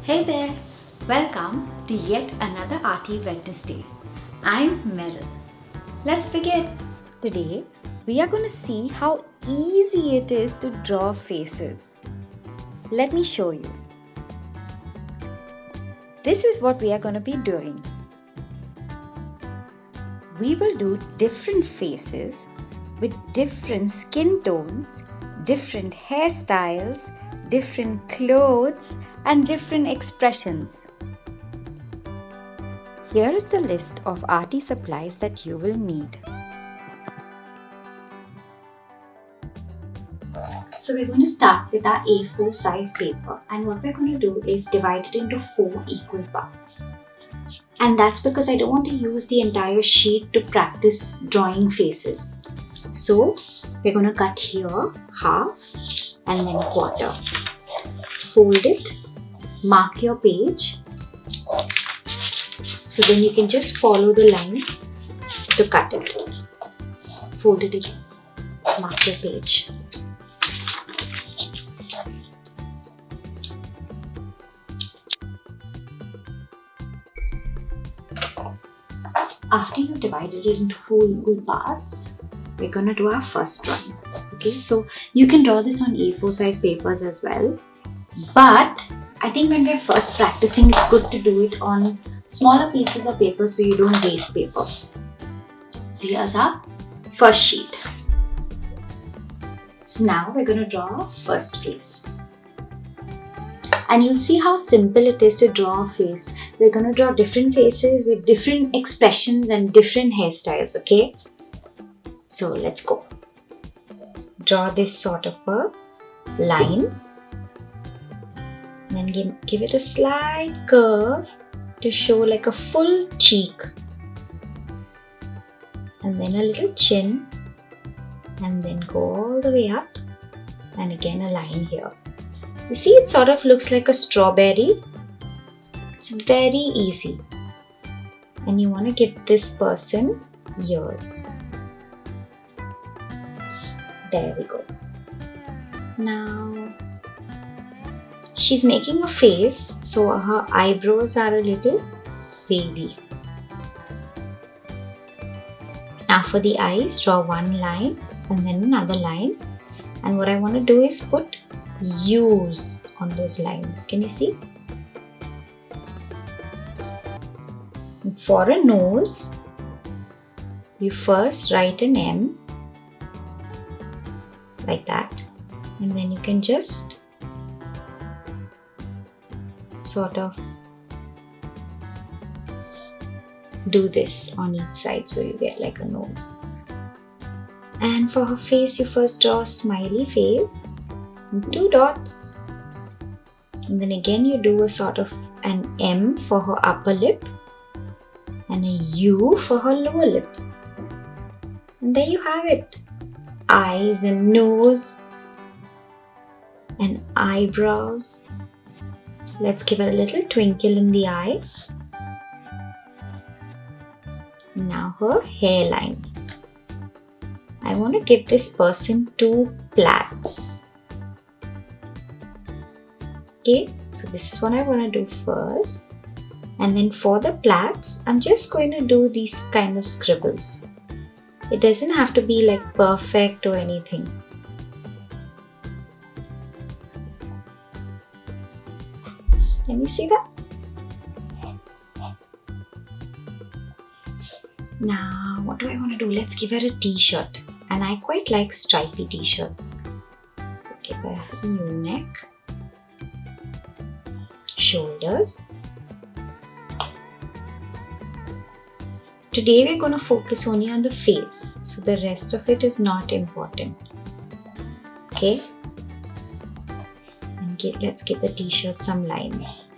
Hey there! Welcome to yet another Arty Wednesday. I'm Merrill. Let's begin. Today, we are going to see how easy it is to draw faces. Let me show you. This is what we are going to be doing. We will do different faces with different skin tones, different hairstyles, different clothes, and different expressions. Here is the list of arty supplies that you will need. So we're going to start with our A4 size paper, and what we're going to do is divide it into 4 equal parts. And that's because I don't want to use the entire sheet to practice drawing faces. So we're going to cut here half and then quarter. Fold it, mark your page. So then you can just follow the lines to cut it. Fold it again, mark your page. After you've divided it into 4 equal parts, we're going to do our first drawing. Okay, so you can draw this on A4 size papers as well. But I think when we're first practicing, it's good to do it on smaller pieces of paper so you don't waste paper. So here's our first sheet. So now we're going to draw our first face. And you'll see how simple it is to draw a face. We're going to draw different faces with different expressions and different hairstyles, okay? So let's go. Draw this sort of a line. And then give it a slight curve to show like a full cheek. And then a little chin. And then go all the way up. And again a line here. You see, it sort of looks like a strawberry. It's very easy. And you want to give this person ears. There we go. Now, she's making a face, so her eyebrows are a little wavy. Now for the eyes, draw one line and then another line. And what I want to do is put U's on those lines. Can you see? And for a nose, you first write an M like that, and then you can just sort of do this on each side so you get like a nose. And for her face, you first draw a smiley face and 2 dots, and then again you do a sort of an M for her upper lip and a U for her lower lip, and there you have it. Eyes and nose and eyebrows. Let's give her a little twinkle in the eye. Now her hairline. I want to give this person 2 plaits. Okay, so this is what I want to do first. And then for the plaits, I'm just going to do these kind of scribbles. It doesn't have to be like perfect or anything. Can you see that? Now, what do I want to do? Let's give her a t-shirt. And I quite like stripy t-shirts. So give her a U-neck, shoulders. Today we're going to focus only on the face, so the rest of it is not important. Okay? And let's give the t-shirt some lines.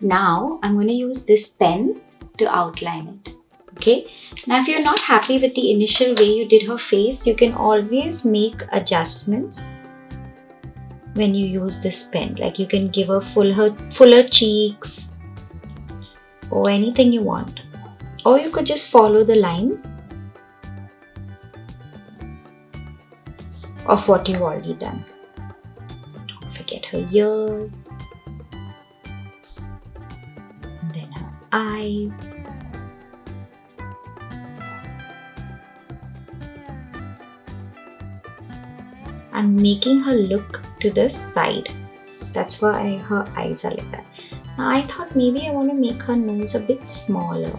Now I'm going to use this pen to outline it. Okay? Now if you're not happy with the initial way you did her face, you can always make adjustments when you use this pen. Like you can give her fuller cheeks or anything you want. Or you could just follow the lines of what you've already done. Don't forget her ears, and then her eyes. I'm making her look to the side. That's why her eyes are like that. Now I thought maybe I want to make her nose a bit smaller.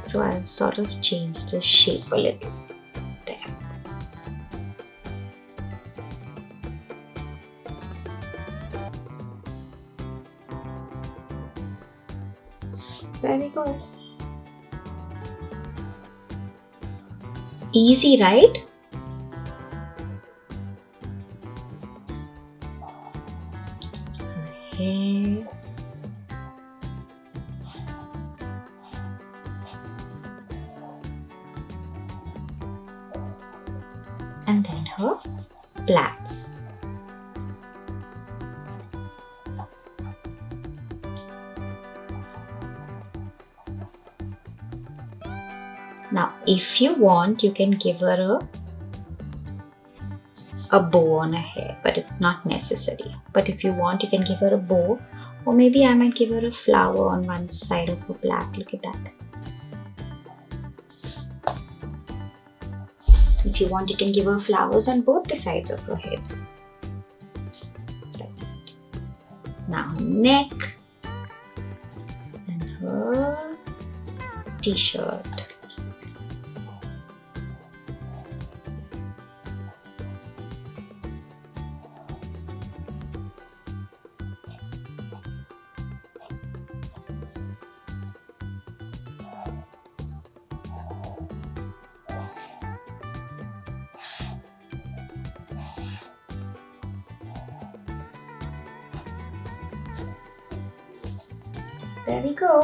So I'll sort of change the shape a little. There. Very good. Easy, right? Hair. And then her plaits. Now, if you want, you can give her a bow on her hair, but it's not necessary. But if you want, you can give her a bow, or maybe I might give her a flower on one side of her plait. Look at that. If you want, you can give her flowers on both the sides of her head. That's it. Now her neck and her t-shirt. There we go.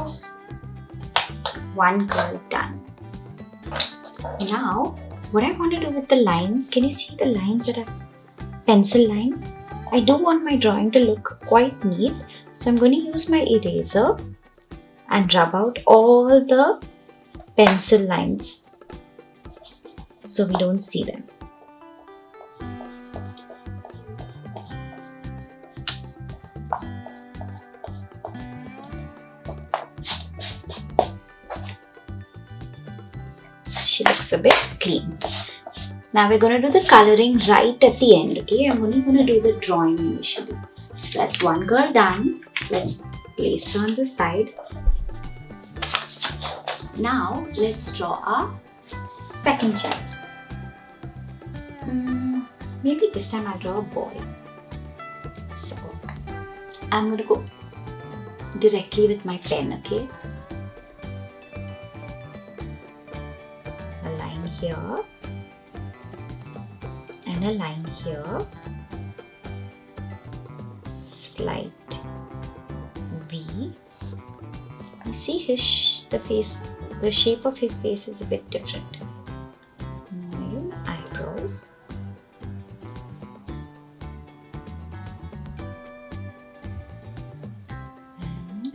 One girl done. Now, what I want to do with the lines, can you see the lines that are pencil lines? I do want my drawing to look quite neat. So I'm going to use my eraser and rub out all the pencil lines so we don't see them. She looks a bit clean. Now we're going to do the coloring right at the end, okay? I'm only going to do the drawing initially. So that's one girl done. Let's place her on the side. Now let's draw our second child. Maybe this time I'll draw a boy. So I'm going to go directly with my pen, okay? Here and a line here, slight V. You see the shape of his face is a bit different. Eyebrows. And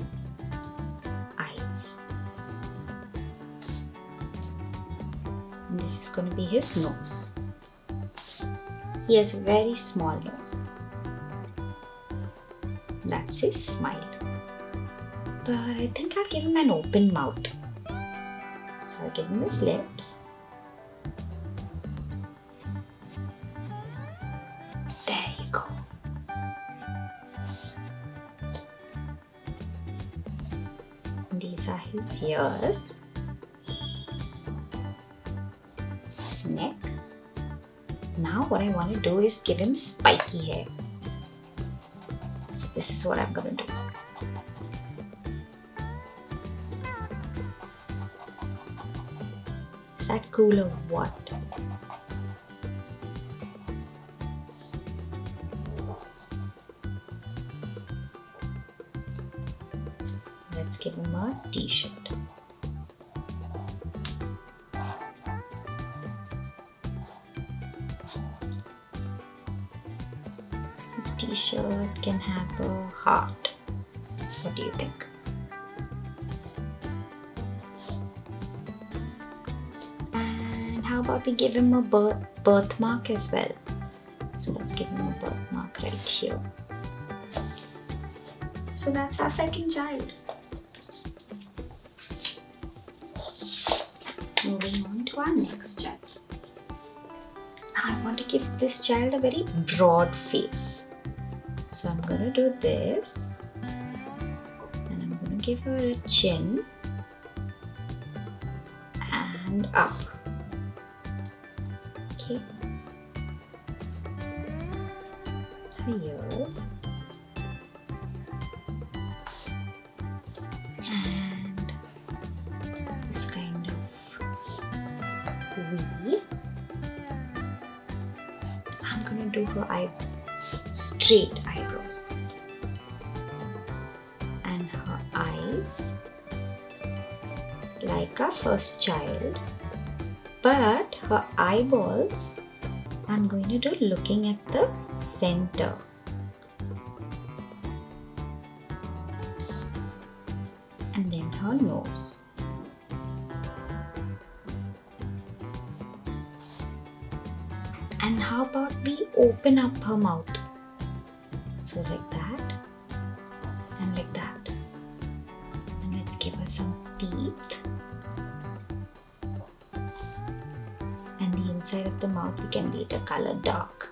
eyes. And this is going to be his nose. He has a very small nose. That's his smile. But I think I'll give him an open mouth. So I'll give him his lips. There you go. These are his ears. Neck. Now what I want to do is give him spiky hair. So this is what I'm going to do. Is that cool or what? Let's give him a t-shirt. This t-shirt can have a heart. What do you think? And how about we give him a birthmark as well? So let's give him a birthmark right here. So that's our second child. Moving on to our next child. Now I want to give this child a very broad face. So I'm going to do this. And I'm going to give her a chin. And up. Okay. Her ears. And this kind of V. I'm gonna do her straight eyebrows. And her eyes like our first child, but her eyeballs I'm going to do looking at the center. And then her nose. And how about we open up her mouth? So like that and like that. And let's give her some teeth. And the inside of the mouth we can make a color dark.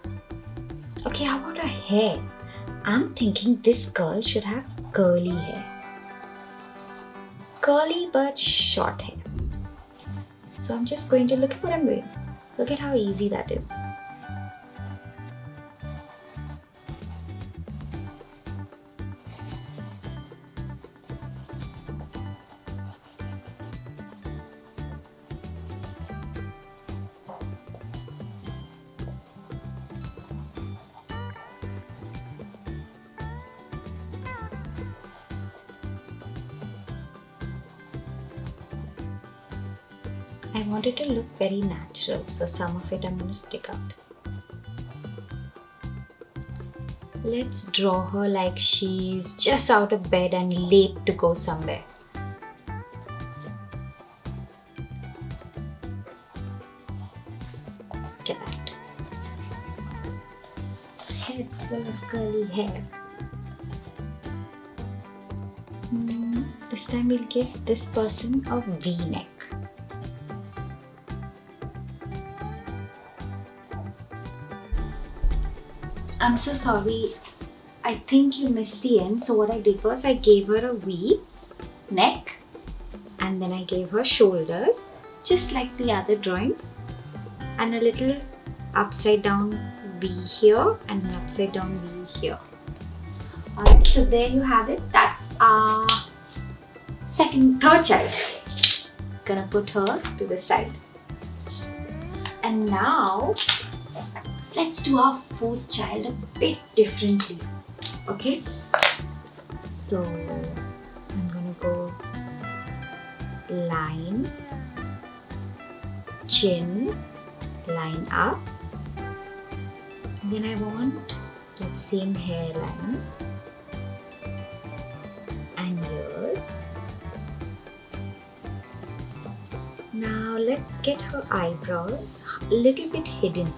Okay, how about her hair? I'm thinking this girl should have curly hair. Curly but short hair. So I'm just going to look at what I'm doing. Look at how easy that is. I want it to look very natural, so some of it I'm going to stick out. Let's draw her like she's just out of bed and late to go somewhere. Look at that. Head full of curly hair. This time we'll give this person a V-neck. I'm so sorry, I think you missed the end. So what I did was I gave her a V neck and then I gave her shoulders just like the other drawings and a little upside down V here and an upside down V here. Alright, so there you have it. That's our third child. Gonna put her to the side. And now let's do our fourth child a bit differently. Okay? So I'm gonna go line, chin, line up. And then I want that same hairline and ears. Now let's get her eyebrows a little bit hidden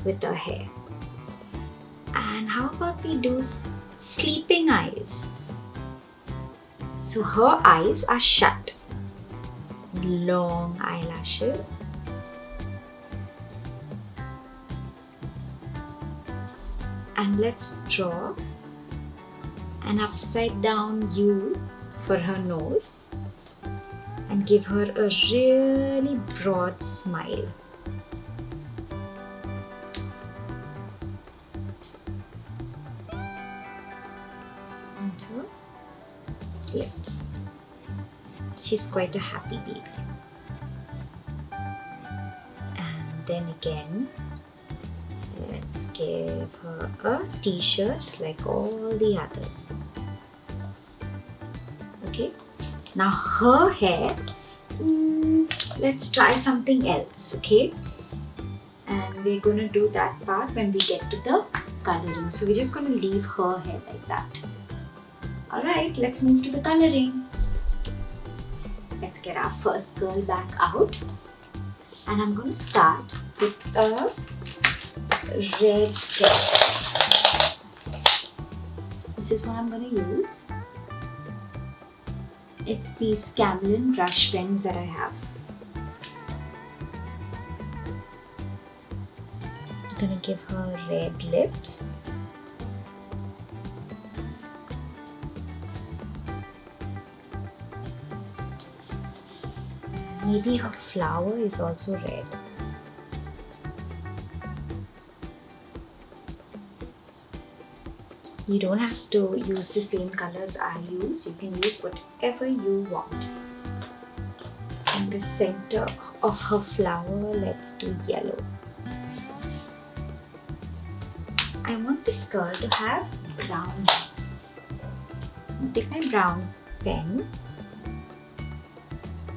with her hair. And how about we do sleeping eyes? So her eyes are shut. Long eyelashes. And let's draw an upside down U for her nose and give her a really broad smile. And her lips. She's quite a happy baby. And then again, let's give her a t-shirt like all the others. Okay, now her hair, let's try something else, okay? And we're going to do that part when we get to the coloring. So we're just going to leave her hair like that. Alright, let's move to the coloring. Let's get our first girl back out. And I'm going to start with a red sketch. This is what I'm going to use. It's these Camlin brush pens that I have. I'm going to give her red lips. Maybe her flower is also red. You don't have to use the same colors I use. You can use whatever you want. In the center of her flower, let's do yellow. I want this girl to have brown hair. So I'm going to take my brown pen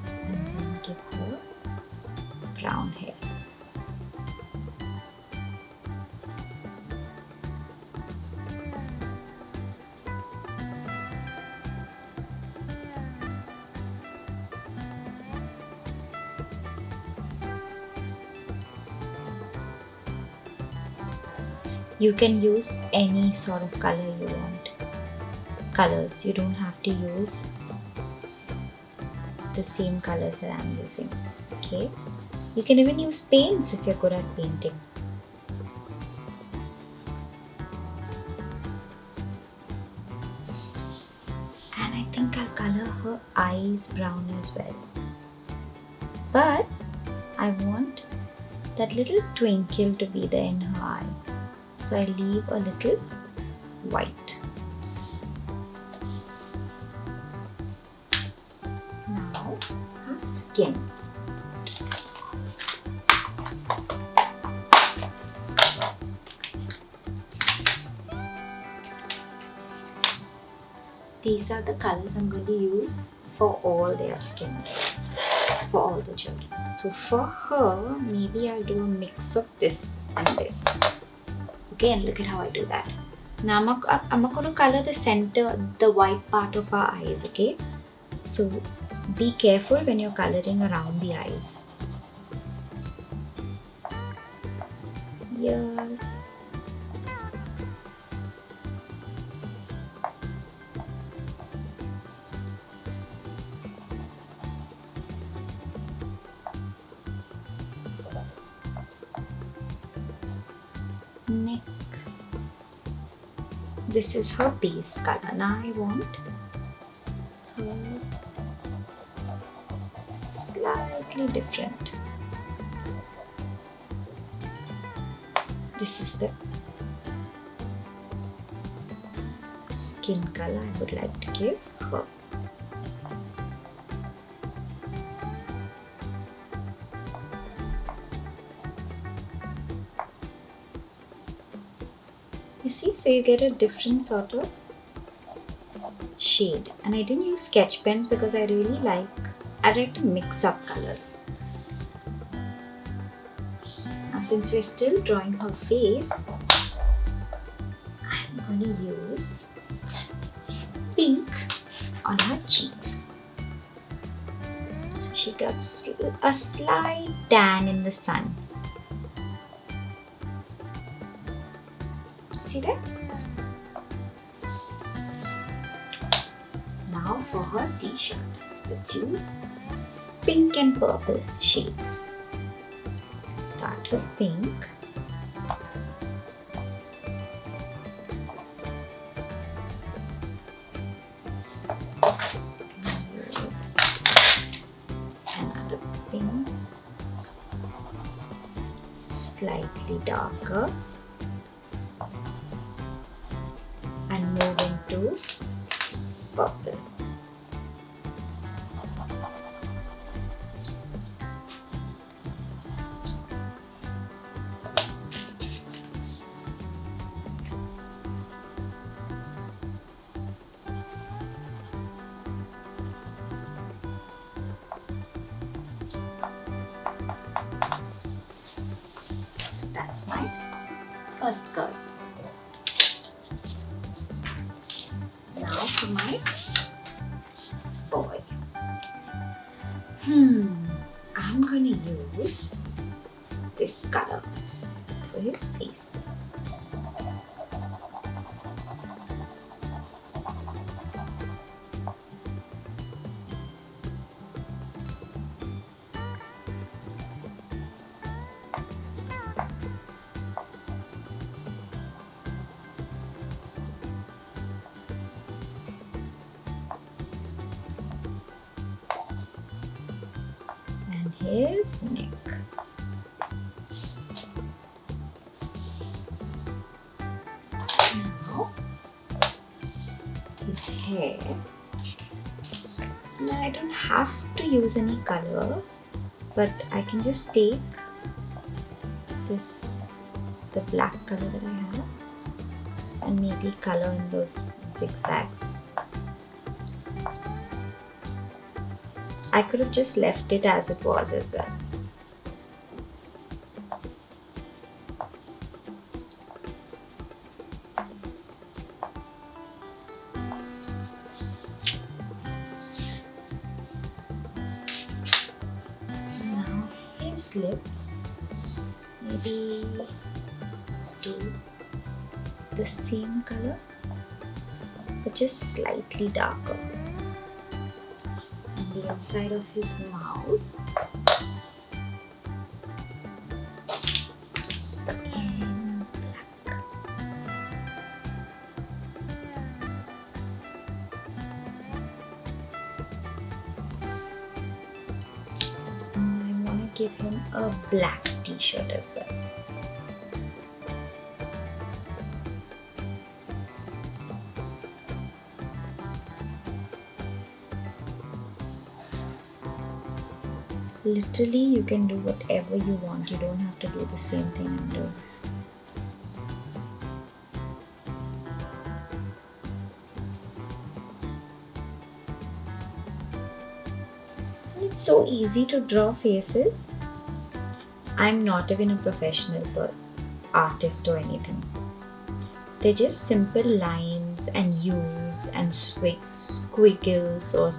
and then give her brown hair. You can use any sort of color you want. Colors, you don't have to use the same colors that I'm using. Okay? You can even use paints if you're good at painting. And I think I'll color her eyes brown as well. But I want that little twinkle to be there in her eye. So I leave a little white. Now her skin. These are the colors I'm going to use for all their skin, for all the children. So for her, maybe I'll do a mix of this and this. Okay, and look at how I do that. Now I'm not going to color the center, the white part of our eyes, okay? So be careful when you're coloring around the eyes. Yes. Neck. This is her base color. Now I want her slightly different. This is the skin color I would like to give her. You see, so you get a different sort of shade. And I didn't use sketch pens because I like to mix up colors. Now since we're still drawing her face, I'm going to use pink on her cheeks. So she got a slight tan in the sun. See that? Now for her t-shirt, let's use pink and purple shades. Start with pink. And use another pink, slightly darker. And move into purple. So that's my first curve. Now for my boy. I'm going to use color for his face. And his neck. Now his hair. Now I don't have to use any color, but I can just take the black color that I have, and maybe color in those zigzags. I could have just left it as it was as well. Now his lips, maybe let's do the same color but just slightly darker. And the inside of his mouth. And black. And I want to give him a black t-shirt as well. Literally, you can do whatever you want. You don't have to do the same thing I'm doing. So it's so easy to draw faces. I'm not even a professional artist or anything. They're just simple lines and hues and squiggles or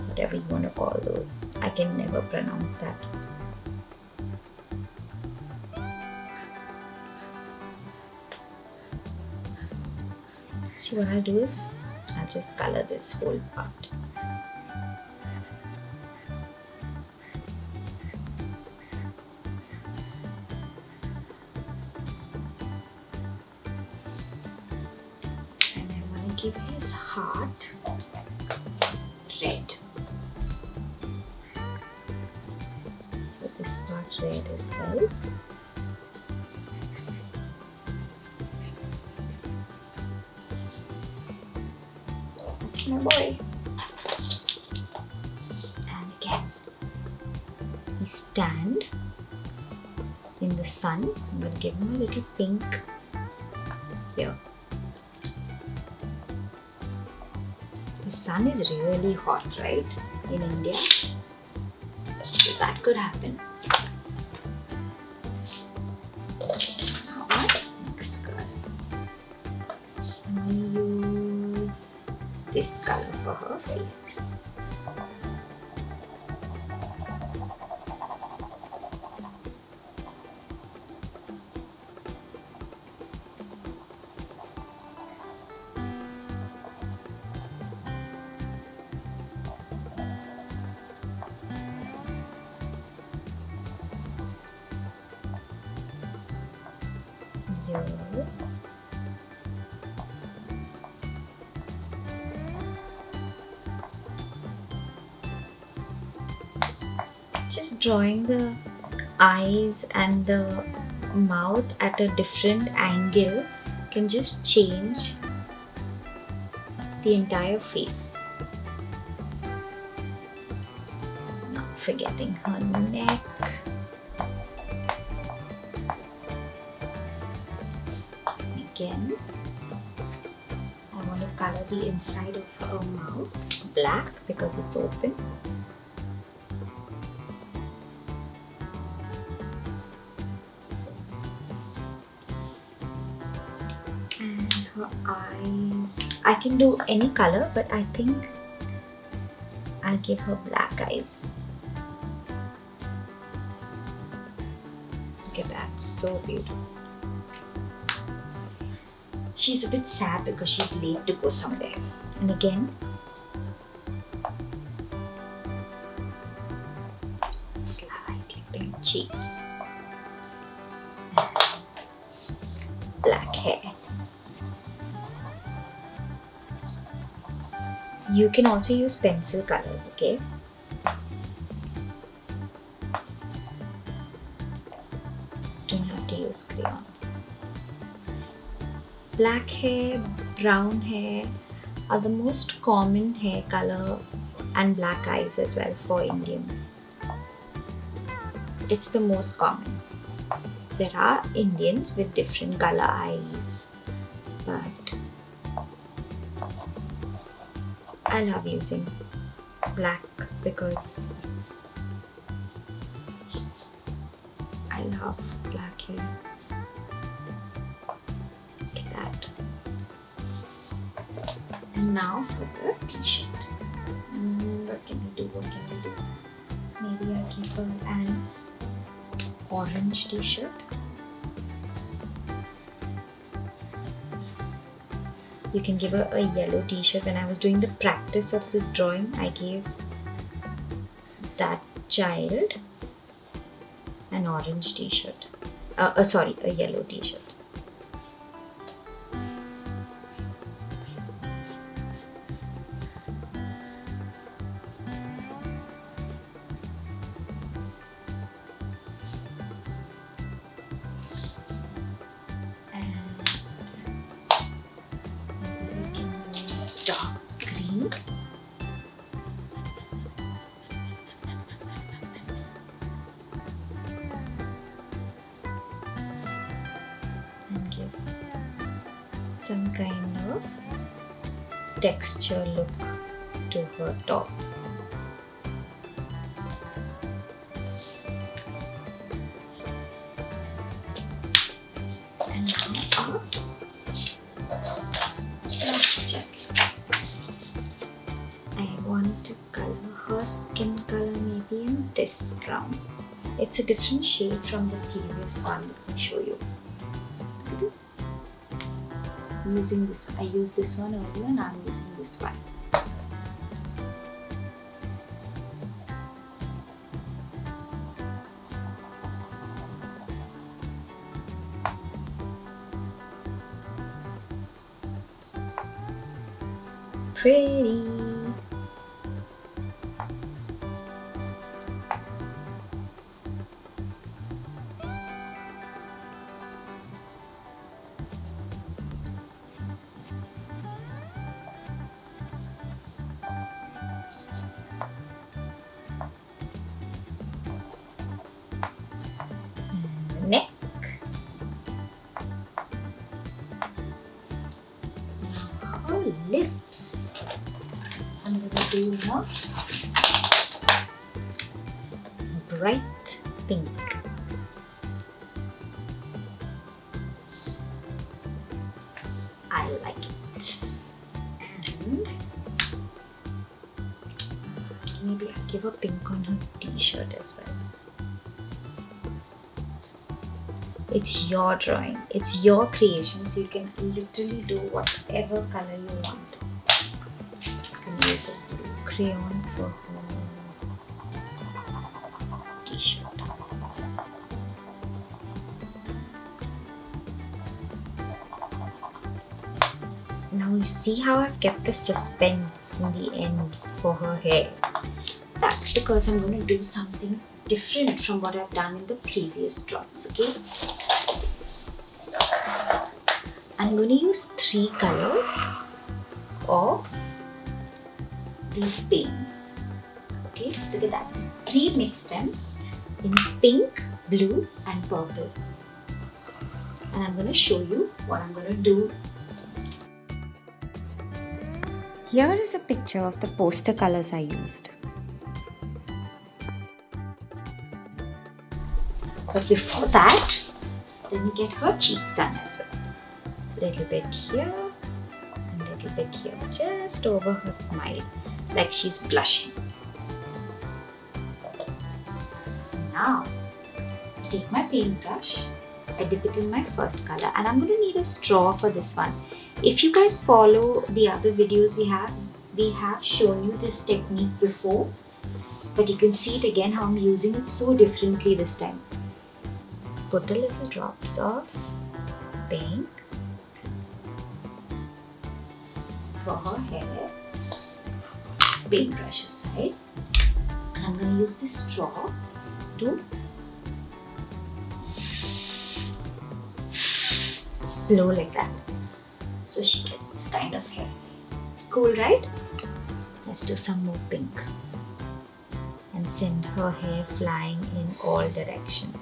whatever you want to call those. I can never pronounce that. See, what I'll do is I'll just color this whole part. And I want to give his heart red. So this part red as well. That's my boy. And again, he stand in the sun. So I'm going to give him a little pink here. The sun is really hot, right? In India. So that could happen. Now, next color. I'm going to use this color for her face. Yes. Just drawing the eyes and the mouth at a different angle can just change the entire face. Not forgetting her neck. Again, I want to color the inside of her mouth black because it's open. And her eyes, I can do any color, but I think I'll give her black eyes. Look at So beautiful. She's a bit sad because she's late to go somewhere. And again, slightly pink cheeks. Black hair. You can also use pencil colors, okay? Don't have to use crayons. Black hair, brown hair are the most common hair color, and black eyes as well for Indians. It's the most common. There are Indians with different color eyes, but I love using black because I love black hair. Look at that. And now for the t-shirt. What can we do? Maybe I keep her an orange t-shirt. You can give her a yellow t-shirt. When I was doing the practice of this drawing, I gave that child an orange t-shirt. A yellow t-shirt. Dark green. And give some kind of texture look to her top. And now last check. I want to color her skin color maybe in this brown. It's a different shade from the previous one. Let me show you. I'm using this. I used this one earlier and I'm using this one. Pretty. Neck. Her lips. I'm going to do more bright pink. I like it. And maybe I'll give a pink on her t-shirt as well. It's your drawing, it's your creation, so you can literally do whatever color you want. You can use a blue crayon for her t-shirt. Now you see how I've kept the suspense in the end for her hair. That's because I'm going to do something different from what I've done in the previous drawings, okay? I'm going to use 3 colors of these paints. Okay, look at that. Pre-mix them in pink, blue and purple. And I'm going to show you what I'm going to do. Here is a picture of the poster colors I used. But before that, let me get her cheeks done as well. Little bit here and little bit here, just over her smile, like she's blushing. Now, take my paintbrush. I dip it in my first color, and I'm going to need a straw for this one. If you guys follow the other videos we have shown you this technique before, but you can see it again how I'm using it so differently this time. Put a little drops of pink for her hair. Paintbrush aside. And I'm going to use this straw to blow like that. So she gets this kind of hair. Cool, right? Let's do some more pink. And send her hair flying in all directions.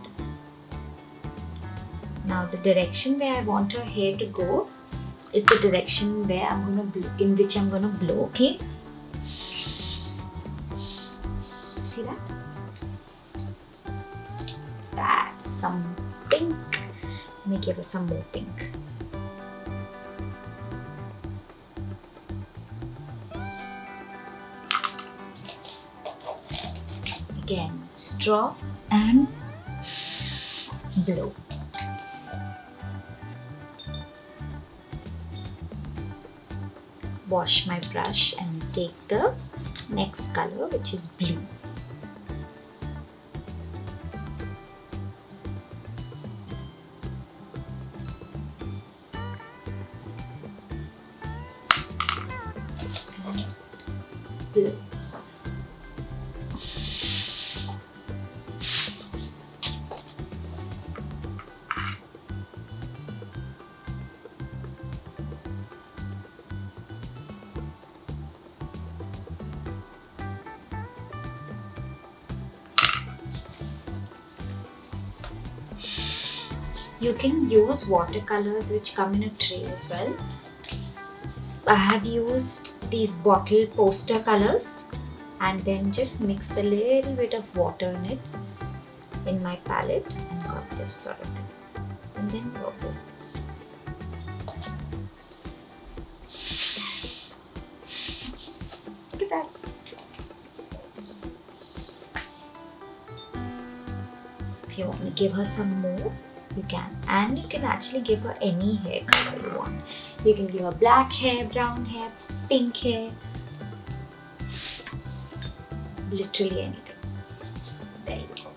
Now the direction where I want her hair to go is the direction where I'm gonna blow, in which I'm gonna blow, okay? See that? That's some pink. Let me give her some more pink. Again, straw and blow. Wash my brush and take the next color, which is blue. And blue. You can use watercolors which come in a tray as well. I have used these bottle poster colors and then just mixed a little bit of water in it in my palette and got this sort of thing. And then purple. Look at that. If you want to give her some more, you can, and you can actually give her any hair color you want. You can give her black hair, brown hair, pink hair, literally anything. There you go.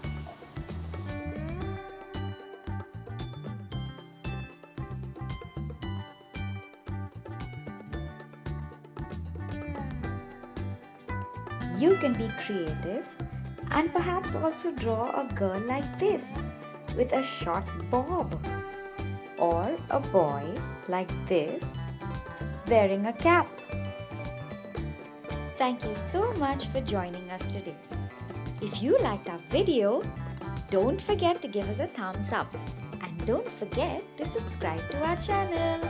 You can be creative and perhaps also draw a girl like this with a short bob, or a boy like this wearing a cap. Thank you so much for joining us today. If you liked our video, don't forget to give us a thumbs up and don't forget to subscribe to our channel.